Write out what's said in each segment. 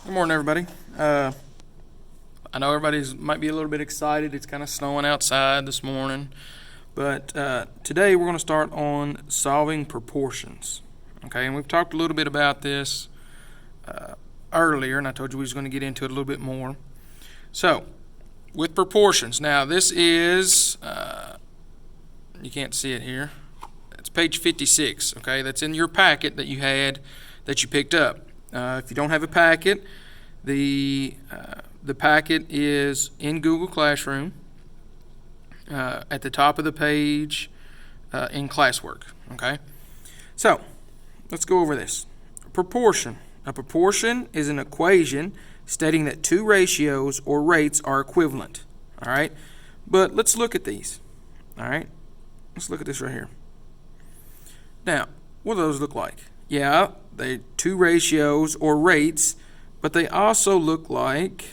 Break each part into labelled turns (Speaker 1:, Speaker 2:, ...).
Speaker 1: Good morning, everybody. I know everybody's might be a little bit excited. It's kind of snowing outside this morning, but today we're going to start on solving proportions. Okay, and we've talked a little bit about this earlier, and I told you we was going to get into it a little bit more. So, with proportions, now this is you can't see it here. It's page 56. Okay, that's in your packet that you had that you picked up. If you don't have a packet, the packet is in Google Classroom at the top of the page in classwork. Okay, so let's go over this. Proportion. A proportion is an equation stating that two ratios or rates are equivalent. All right, but let's look at these. All right, let's look at this right here. Now, what do those look like? Yeah, they two ratios or rates, but they also look like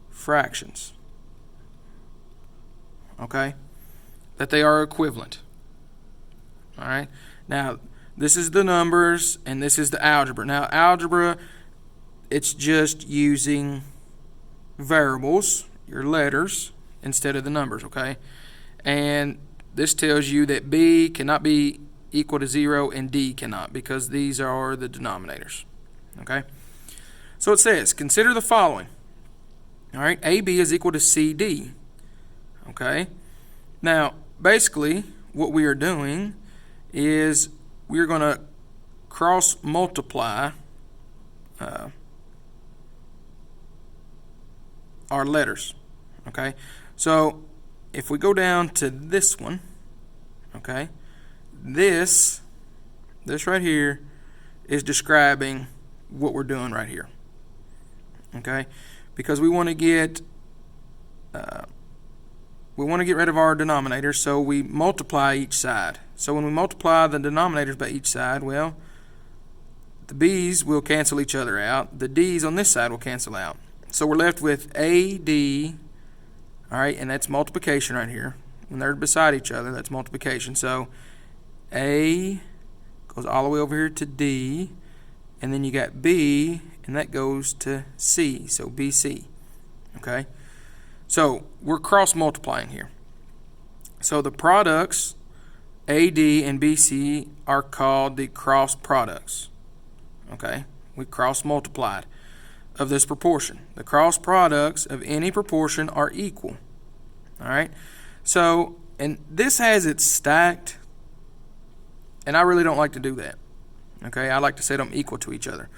Speaker 1: fractions. Okay? That they are equivalent. All right? Now, this is the numbers and this is the algebra. Now, algebra, it's just using variables, your letters, instead of the numbers, okay? And this tells you that B cannot be equal to 0 and D cannot, because these are the denominators. Okay? So it says, consider the following. All right, AB is equal to CD. Okay? Now, basically, what we are doing is we're going to cross multiply our letters. Okay? So, if we go down to this one, okay, this right here is describing what we're doing right here. Okay, because we want to get rid of our denominators, so we multiply each side. So when we multiply the denominators by each side, well, the B's will cancel each other out. The D's on this side will cancel out. So we're left with AD. All right, and that's multiplication right here. When they're beside each other, that's multiplication. So A goes all the way over here to D, and then you got B, and that goes to C, so BC. Okay? So we're cross-multiplying here. So the products, AD and BC, are called the cross products. Okay? We cross-multiplied of this proportion. The cross products of any proportion are equal. All right? So, and this has it stacked, and I really don't like to do that. Okay? I like to set them equal to each other.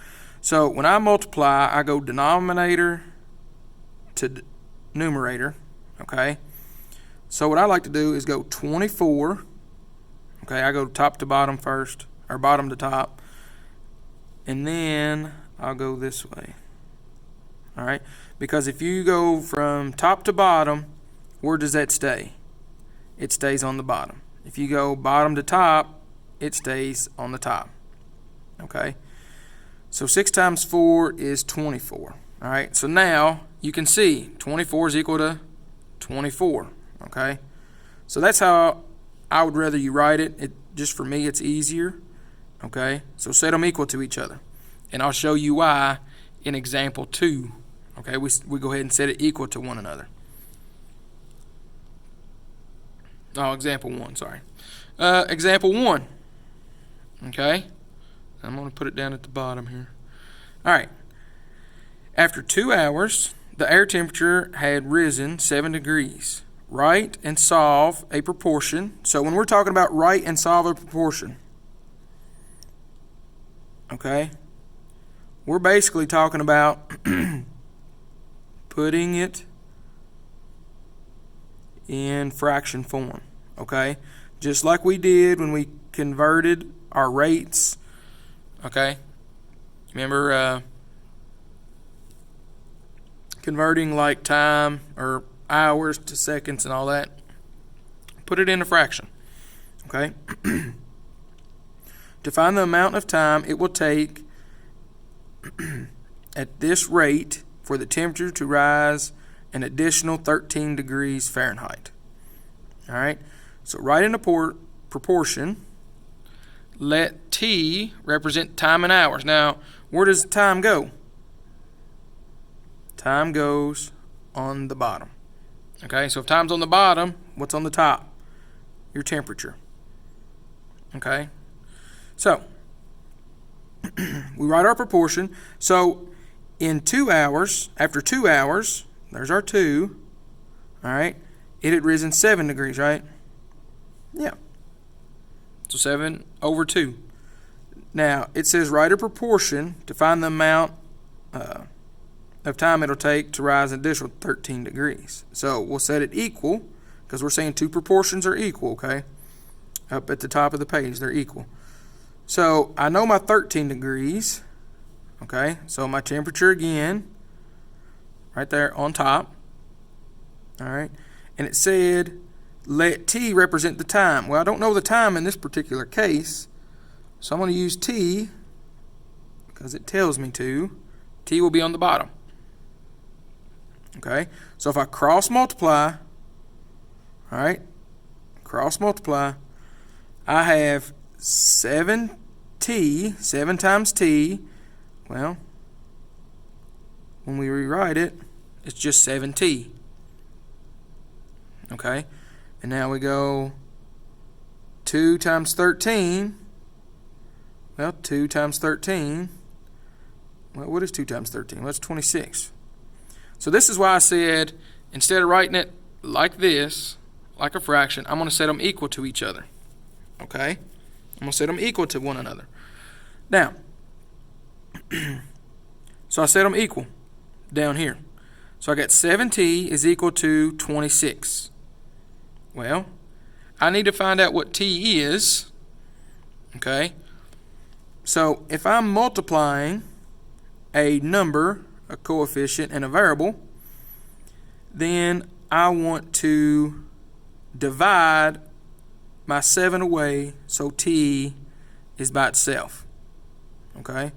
Speaker 1: So, when I multiply, I go denominator to numerator. Okay? So, what I like to do is go 24. Okay? I go top to bottom first, or bottom to top. And then I'll go this way. All right? Because if you go from top to bottom, where does that stay? It stays on the bottom. If you go bottom to top, it stays on the top. Okay? So 6 times 4 is 24. All right? So now you can see 24 is equal to 24. Okay? So that's how I would rather you write it. Just for me, it's easier. Okay? So set them equal to each other. And I'll show you why in example 2. Okay? We go ahead and set it equal to one another. Oh, example 1, sorry. Example 1. Okay? I'm going to put it down at the bottom here. All right. After 2 hours, the air temperature had risen 7 degrees. Write and solve a proportion. So when we're talking about write and solve a proportion, okay, we're basically talking about putting it in fraction form, okay? Just like we did when we converted our rates, okay? Remember converting like time or hours to seconds and all that? Put it in a fraction, okay? To find the amount of time it will take at this rate for the temperature to rise an additional 13 degrees Fahrenheit. All right, so write in a proportion. Let T represent time in hours. Now, where does time go? Time goes on the bottom. Okay, so if time's on the bottom, what's on the top? Your temperature. Okay, so we write our proportion. So in 2 hours, after 2 hours, there's our 2, all right, it had risen 7 degrees, right? Yeah. So 7 over 2. Now, it says write a proportion to find the amount of time it'll take to rise an additional 13 degrees. So we'll set it equal, because we're saying two proportions are equal, okay? Up at the top of the page, they're equal. So I know my 13 degrees, okay? So my temperature again, right there on top, all right? And it said, let T represent the time. Well, I don't know the time in this particular case, so I'm going to use T, because it tells me to. T will be on the bottom. Okay, so if I cross multiply, all right, cross multiply, I have 7T, 7 times T. Well, when we rewrite it, it's just 7T. Okay, and now we go 2 times 13. Well, 2 times 13. Well, what is 2 times 13? Well, that's 26. So this is why I said, instead of writing it like this, like a fraction, I'm going to set them equal to each other. Okay? I'm going to set them equal to one another. Now, so I set them equal down here. So I got 7T is equal to 26. Well, I need to find out what T is. Okay? So if I'm multiplying a number, a coefficient, and a variable, then I want to divide my 7 away so T is by itself. Okay?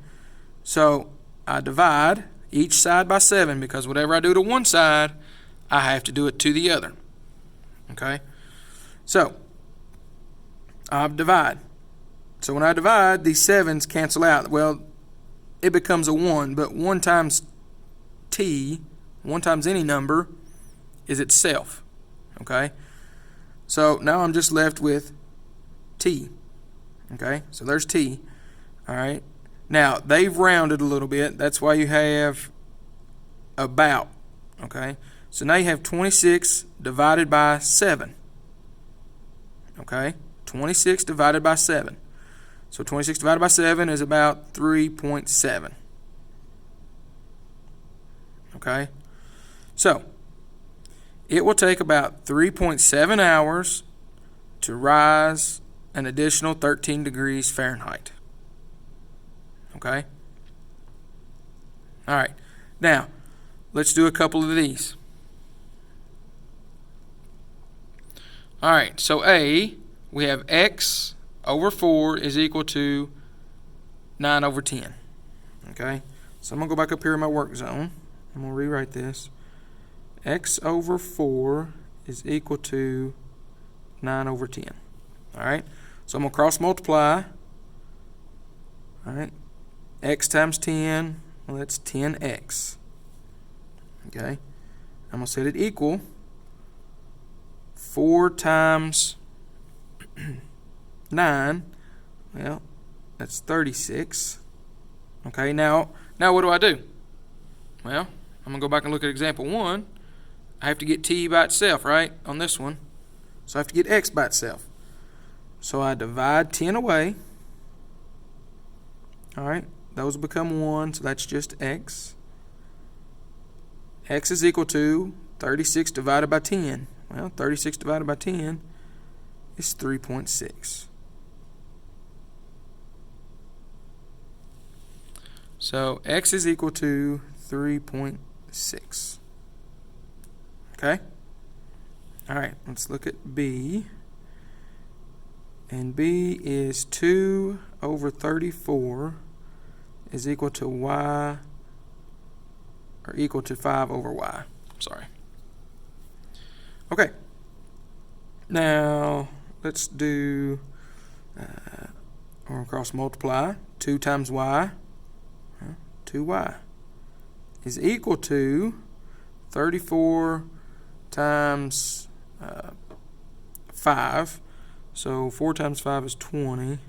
Speaker 1: So I divide each side by 7, because whatever I do to one side, I have to do it to the other. Okay? So I divide. So when I divide, these 7s cancel out. Well, it becomes a 1, but 1 times T, 1 times any number, is itself. Okay? So now I'm just left with T. Okay? So there's T. Alright? Now, they've rounded a little bit. That's why you have about. Okay? So now you have 26 divided by 7. Okay? 26 divided by 7. So 26 divided by 7 is about 3.7. Okay? So, it will take about 3.7 hours to rise an additional 13 degrees Fahrenheit. Okay? Alright. Now, let's do a couple of these. Alright, so A, we have X over 4 is equal to 9 over 10. Okay? So I'm going to go back up here in my work zone. I'm going to rewrite this. X over 4 is equal to 9 over 10. Alright? So I'm going to cross multiply. Alright? X times 10, well, that's 10x. Okay? I'm going to set it equal. 4 times 9, well, that's 36. Okay, now what do? Well, I'm going to go back and look at example 1. I have to get T by itself, right, on this one. So I have to get X by itself. So I divide 10 away. All right, those become 1, so that's just X. X is equal to 36 divided by 10. Well, 36 divided by 10 is 3.6. So X is equal to 3.6. Okay? Alright, let's look at B. And B is 2 over 34 is equal to Y, or equal to 5 over Y. Sorry. Okay. Now, let's do, or cross multiply. 2 times Y. 2y is equal to 34 times 5. So 4 times 5 is 20.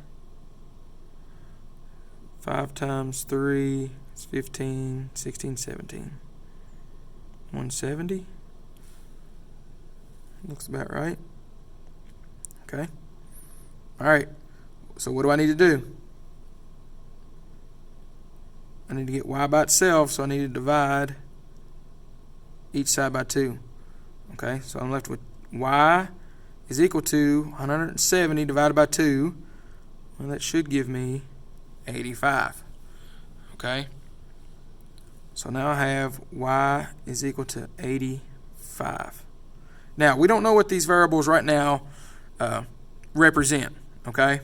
Speaker 1: 5 times 3 is 15, 16, 17. 170. Looks about right. Okay. All right. So what do I need to do? I need to get y by itself, so I need to divide each side by 2. Okay, so I'm left with y is equal to 170 divided by 2. Well, that should give me 85. Okay, so now I have y is equal to 85. Now, we don't know what these variables right now represent. Okay,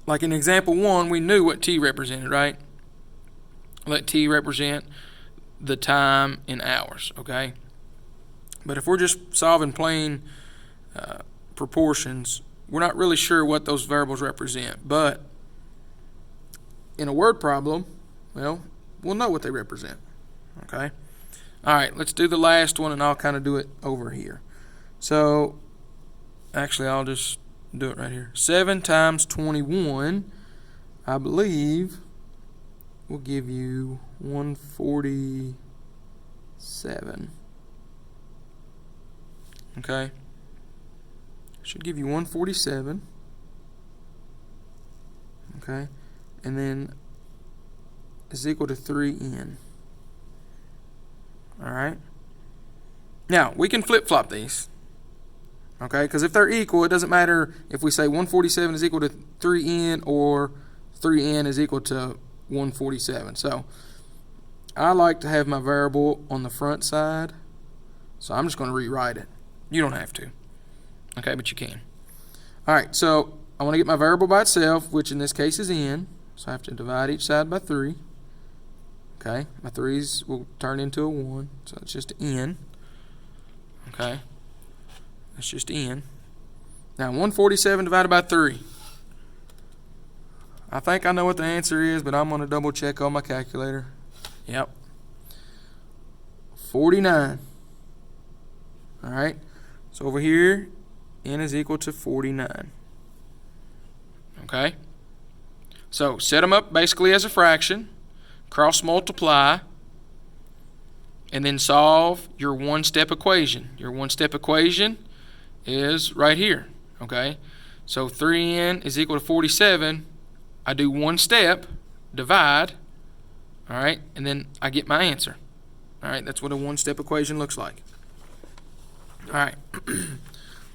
Speaker 1: like in example 1, we knew what t represented, right? Let t represent the time in hours, okay? But if we're just solving plain proportions, we're not really sure what those variables represent. But in a word problem, well, we'll know what they represent, okay? All right, let's do the last one, and I'll kind of do it over here. So, actually, I'll just do it right here. 7 times 21, I believe, will give you 147. Okay. Should give you 147. Okay. And then is equal to 3n. Alright. Now, we can flip-flop these. Okay, because if they're equal, it doesn't matter if we say 147 is equal to 3n or 3n is equal to 147. So I like to have my variable on the front side, so I'm just going to rewrite it. You don't have to, okay, but you can. All right, so I want to get my variable by itself, which in this case is n, so I have to divide each side by 3. Okay, my 3's will turn into a 1, so it's just n. Okay, that's just n. Now 147 divided by 3. I think I know what the answer is, but I'm going to double check on my calculator. Yep. 49. Alright. So over here, n is equal to 49. Okay. So set them up basically as a fraction. Cross multiply. And then solve your one-step equation. Your one-step equation is right here. Okay. So 3n is equal to 47. I do one step, divide, all right, and then I get my answer. All right, that's what a one-step equation looks like. All right,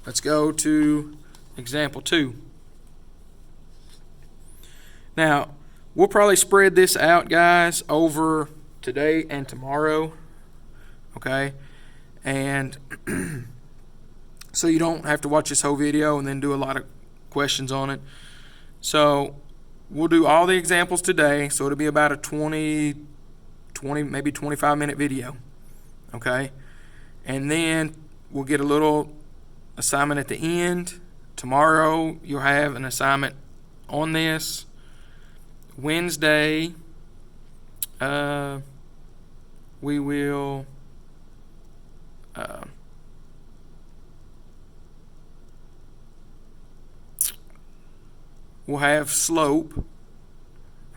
Speaker 1: let's go to example 2. Now, we'll probably spread this out, guys, over today and tomorrow, okay? And so you don't have to watch this whole video and then do a lot of questions on it. So we'll do all the examples today, so it'll be about a 20, maybe 25-minute video, okay? And then we'll get a little assignment at the end. Tomorrow you'll have an assignment on this. Wednesday, we will we'll have slope,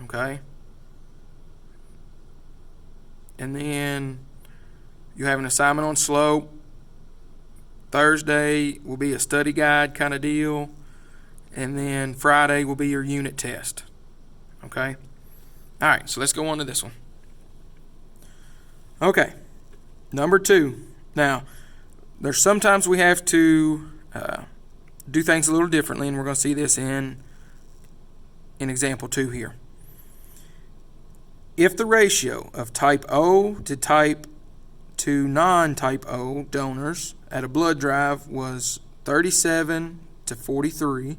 Speaker 1: okay? And then you have an assignment on slope. Thursday will be a study guide kind of deal. And then Friday will be your unit test, okay? All right, so let's go on to this one. Okay, number 2. Now, there's sometimes we have to do things a little differently, and we're going to see this in example 2 here. If the ratio of type O to non-type O donors at a blood drive was 37 to 43,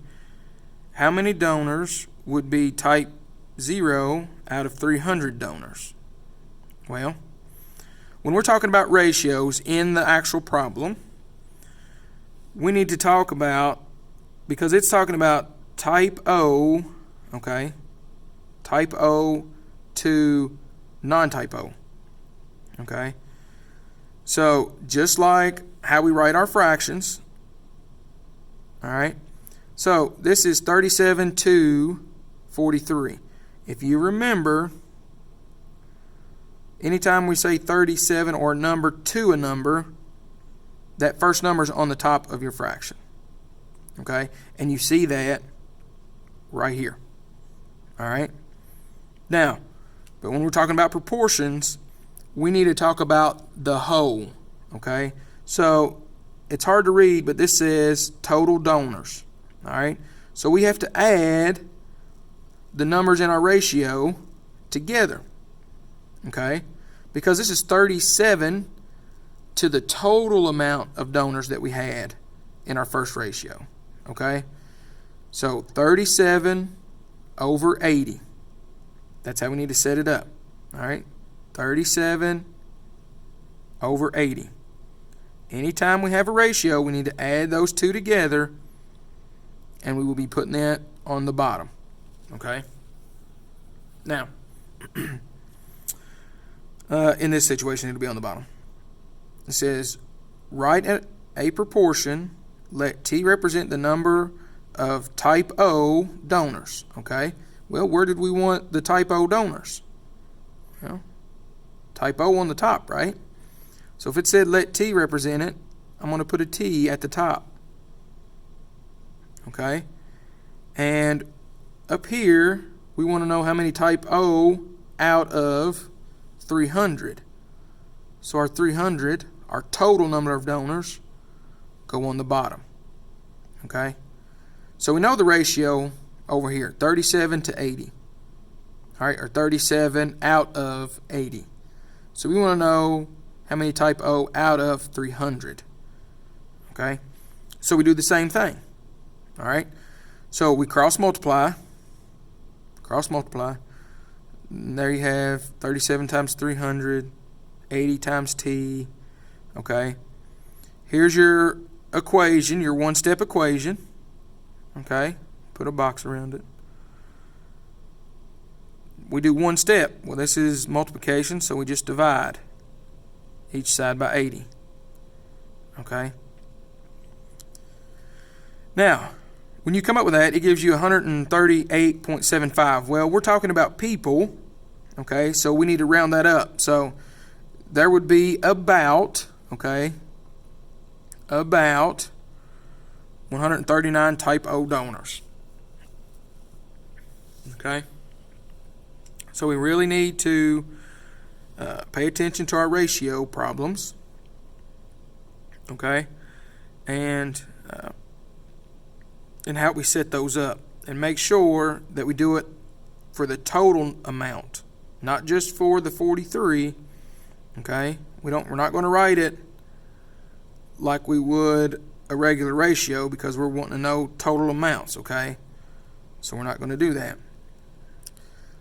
Speaker 1: how many donors would be type 0 out of 300 donors? Well, when we're talking about ratios in the actual problem, we need to talk about, because it's talking about type O, okay, type O to non-type O. Okay? So just like how we write our fractions, all right? So this is 37 to 43. If you remember, anytime we say 37 or a number to a number, that first number is on the top of your fraction. Okay? And you see that right here. All right? Now, but when we're talking about proportions, we need to talk about the whole. Okay? So it's hard to read, but this says total donors. All right? So we have to add the numbers in our ratio together. Okay? Because this is 37 to the total amount of donors that we had in our first ratio. Okay? So 37 over 80. That's how we need to set it up. All right? 37 over 80. Anytime we have a ratio, we need to add those two together, and we will be putting that on the bottom. Okay? Now, in this situation, it'll be on the bottom. It says, write a proportion, let T represent the number of type O donors. Okay? Well, where did we want the type O donors? Well, type O on the top, right? So if it said let T represent it, I'm going to put a T at the top. Okay? And up here, we want to know how many type O out of 300. So our 300, our total number of donors, go on the bottom. Okay? So we know the ratio over here, 37 to 80. All right, or 37 out of 80. So we want to know how many type O out of 300. Okay? So we do the same thing. All right? So we cross multiply. Cross multiply. And there you have 37 times 300, 80 times T. Okay? Here's your equation, your one-step equation. Okay? Put a box around it. We do one step. Well, this is multiplication, so we just divide each side by 80. Okay? Now, when you come up with that, it gives you 138.75. Well, we're talking about people, okay? So we need to round that up. So there would be about, okay, about 139 type O donors. Okay? So we really need to pay attention to our ratio problems. Okay? And how we set those up. And make sure that we do it for the total amount, not just for the 43. Okay? We're not going to write it like we would a regular ratio because we're wanting to know total amounts. Okay? So we're not going to do that.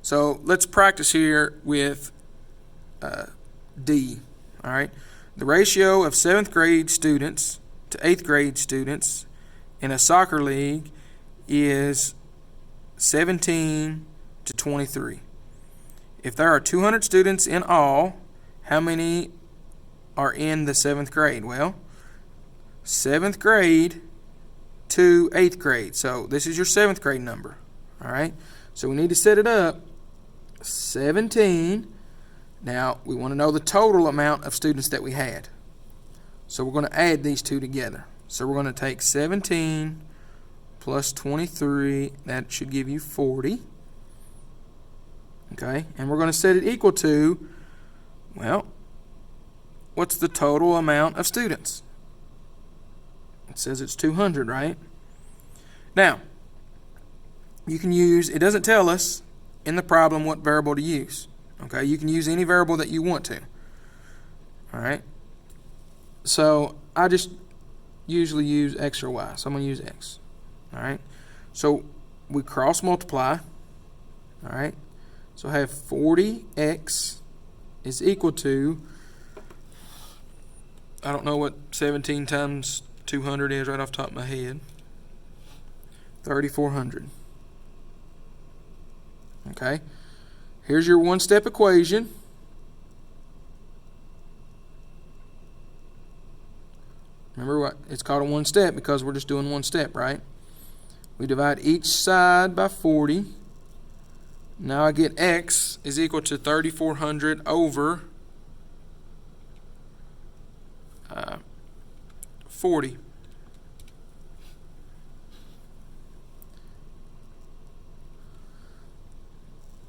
Speaker 1: So let's practice here with D. All right? The ratio of 7th grade students to 8th grade students in a soccer league is 17 to 23. If there are 200 students in all, how many are in the 7th grade? Well, 7th grade to 8th grade. So this is your 7th grade number. All right? So we need to set it up. 17. Now, we want to know the total amount of students that we had. So we're going to add these two together. So we're going to take 17 plus 23. That should give you 40. Okay? And we're going to set it equal to, well, what's the total amount of students? It says it's 200, right? Now, you can use, it doesn't tell us in the problem what variable to use. Okay? You can use any variable that you want to. All right? So I just usually use X or Y. So I'm going to use X. All right? So we cross multiply. All right? So I have 40x is equal to, I don't know what 17 times 200 is right off the top of my head. 3,400. Okay? Here's your one-step equation. Remember what? It's called a one-step because we're just doing one step, right? We divide each side by 40. Now I get x is equal to 3,400 over 40.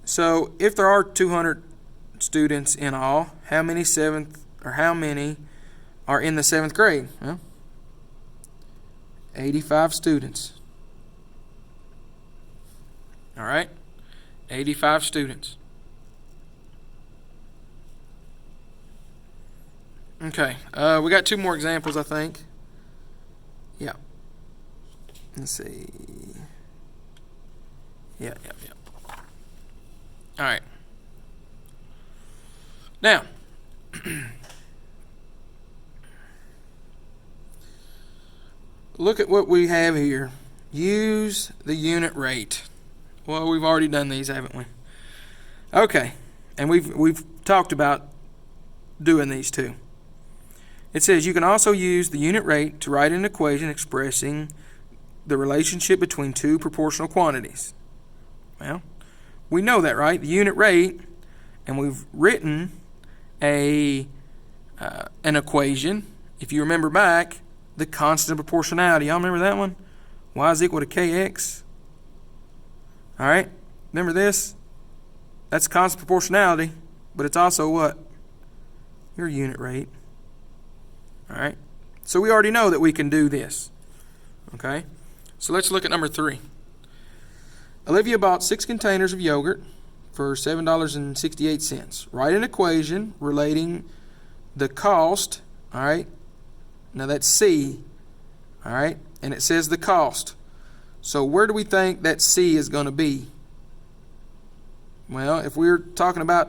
Speaker 1: So if there are 200 students in all, how many are in the 7th grade? Well, 85 students. All right, 85 students. Okay, we got 2 more examples, I think. Yeah. Let's see. Yeah. All right. Now, look at what we have here. Use the unit rate. Well, we've already done these, haven't we? Okay, and we've talked about doing these too. It says you can also use the unit rate to write an equation expressing the relationship between 2 proportional quantities. Well, we know that, right? The unit rate, and we've written an equation. If you remember back, the constant of proportionality. Y'all remember that one? Y is equal to kx. All right? Remember this? That's constant proportionality, but it's also what? Your unit rate. All right? So we already know that we can do this. Okay? So let's look at number 3. Olivia bought 6 containers of yogurt for $7.68. Write an equation relating the cost, all right? Now that's C, all right? And it says the cost. So where do we think that C is going to be? Well, if we're talking about